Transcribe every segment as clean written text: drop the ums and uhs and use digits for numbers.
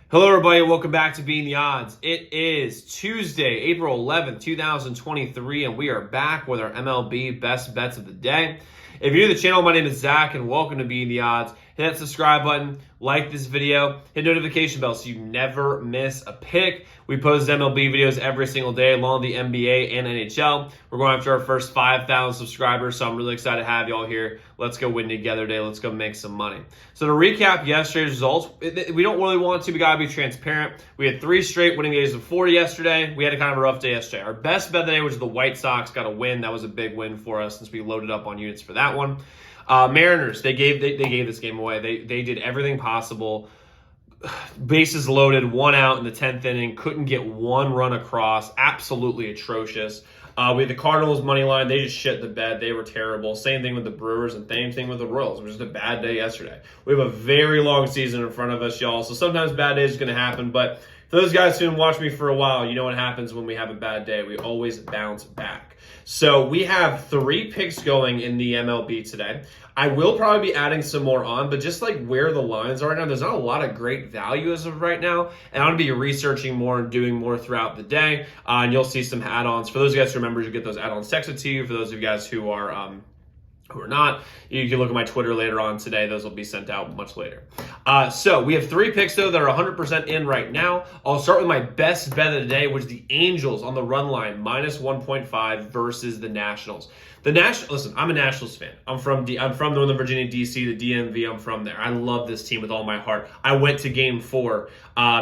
Hello, everybody. Welcome back to Being the Odds. It is Tuesday, April 11th, 2023, and we are back with our MLB best bets of the day. If you're new to the channel, my name is Zach, and welcome to Being the Odds. Hit that subscribe button, like this video, hit notification bell so you never miss a pick. We post MLB videos every single day along with the NBA and NHL. We're going after our first 5,000 subscribers, so I'm really excited to have you all here. Let's go win together today. Let's go make some money. So to recap yesterday's results, we don't really want to. We got to be transparent. We had 3 straight winning days of 40 yesterday. We had a kind of a rough day yesterday. Our best bet of the day was the White Sox got a win. That was a big win for us since we loaded up on units for that one. Mariners, they gave this game away. They did everything possible. Bases loaded, 1 out in the 10th inning, couldn't get 1 run across. Absolutely atrocious. We had the Cardinals money line. They just shit the bed. They were terrible. Same thing with the Brewers and same thing with the Royals. It was just a bad day yesterday. We have a very long season in front of us, y'all. So sometimes bad days are going to happen. But for those guys who have watched me for a while, you know what happens when we have a bad day. We always bounce back. So we have 3 picks going in the MLB today. I will probably be adding some more on, but just like where the lines are right now, there's not a lot of great value as of right now. And I'm going to be researching more and doing more throughout the day. And you'll see some add-ons. For those of you guys who remember, you get those add-ons texted to you. For those of you guys who are not, you can look at my Twitter later on today. Those will be sent out much later. So we have 3 picks, though, that are 100% in right now. I'll start with my best bet of the day, which is the Angels on the run line, minus 1.5 versus the Nationals. Listen, I'm a Nationals fan. I'm from Northern Virginia, D.C., the DMV. I'm from there. I love this team with all my heart. I went to Game 4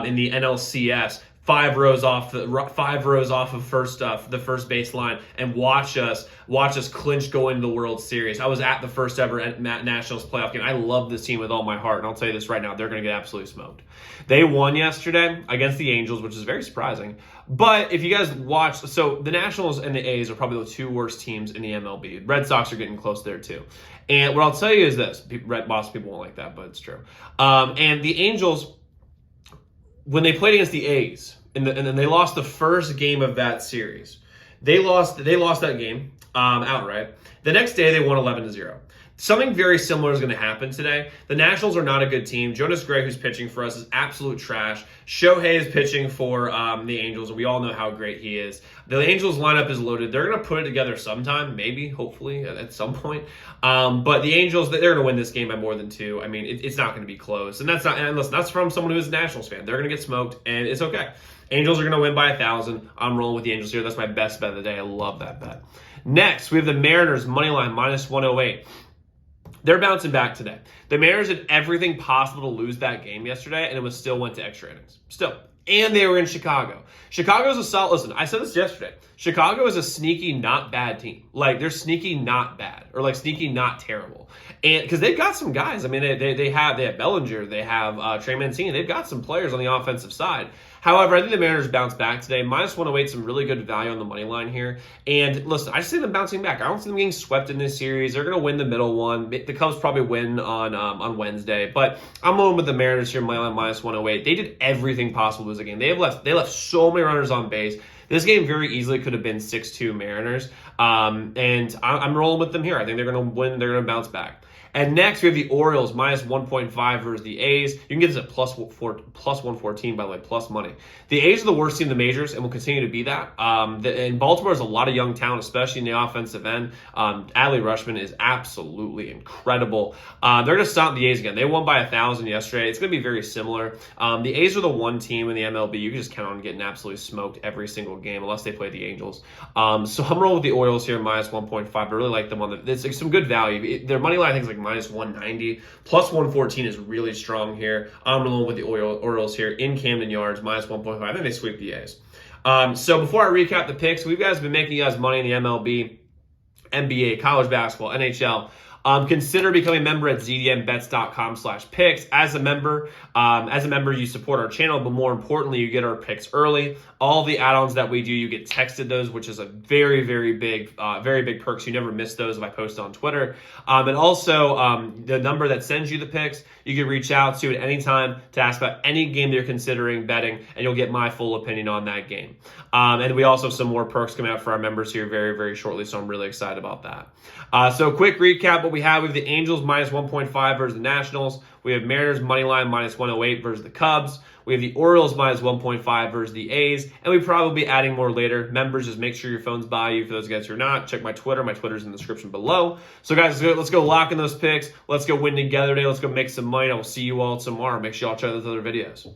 in the NLCS. 5 rows off of the first baseline and watch us clinch go into the World Series. I was at the first ever Nationals playoff game. I love this team with all my heart, and I'll tell you this right now, they're going to get absolutely smoked. They won yesterday against the Angels, which is very surprising. But if you guys watched, so the Nationals and the A's are probably the 2 worst teams in the MLB. Red Sox are getting close there too. And what I'll tell you is this, Red Boss people won't like that, but it's true. And the Angels, when they played against the A's, and then they lost the first game of that series. They lost that game outright. The next day, they won 11-0. Something very similar is going to happen today. The Nationals are not a good team. Jonas Gray, who's pitching for us, is absolute trash. Shohei is pitching for the Angels, and we all know how great he is. The Angels lineup is loaded. They're going to put it together sometime, maybe, hopefully, at some point. But the Angels, they're going to win this game by more than 2. I mean, it's not going to be close. And listen, that's from someone who is a Nationals fan. They're going to get smoked, and it's okay. Angels are going to win by 1,000. I'm rolling with the Angels here. That's my best bet of the day. I love that bet. Next, we have the Mariners money line, minus 108. They're bouncing back today. The Mariners did everything possible to lose that game yesterday, and it was still went to extra innings. Still. And they were in Chicago. Chicago's a solid, listen, I said this yesterday. Chicago is a sneaky, not bad team. Like, they're sneaky, not bad. Or, like, sneaky, not terrible. And because they've got some guys. I mean, they have Bellinger. They have Trey Mancini. They've got some players on the offensive side. However, I think the Mariners bounce back today. Minus 108, some really good value on the money line here. And listen, I see them bouncing back. I don't see them getting swept in this series. They're going to win the middle one. The Cubs probably win on Wednesday. But I'm going with the Mariners here, money line minus 108. They did everything possible to lose the game. They left so many runners on base. This game very easily could have been 6-2 Mariners. And I'm rolling with them here. I think they're going to win. They're going to bounce back. And next, we have the Orioles, minus 1.5 versus the A's. You can get this at plus 114, by the way, plus money. The A's are the worst team in the majors and will continue to be that. And Baltimore has a lot of young talent, especially in the offensive end. Adley Rutschman is absolutely incredible. They're going to stop the A's again. They won by 1,000 yesterday. It's going to be very similar. The A's are the one team in the MLB you can just count on getting absolutely smoked every single game unless they play the Angels. So I'm rolling with the Orioles here, minus 1.5. I really like them on it's like some good value. Their money line, I think, is like minus 190. Plus 114 is really strong here. I'm rolling with the Orioles here in Camden Yards, minus 1.5. I think they sweep the A's. So before I recap the picks, we've guys been making you guys money in the MLB, NBA, college basketball, NHL. Consider becoming a member at zdmbets.com/picks. As a member, you support our channel, but more importantly, you get our picks early. All the add-ons that we do, you get texted those, which is a very, very big perks. You never miss those if I post on Twitter. And also, the number that sends you the picks, you can reach out to at any time to ask about any game that you're considering betting, and you'll get my full opinion on that game. And we also have some more perks coming out for our members here very, very shortly, so I'm really excited about that. So quick recap, what we have the Angels minus 1.5 versus the Nationals. We have Mariners money line minus 108 versus the Cubs. We have the Orioles minus 1.5 versus the A's. And we probably be adding more later. Members, just make sure your phone's by you. For those guys who are not, check my Twitter. My Twitter's in the description below. So guys, let's go lock in those picks. Let's go win together today. Let's go make some money. I will see you all tomorrow. Make sure y'all check those other videos.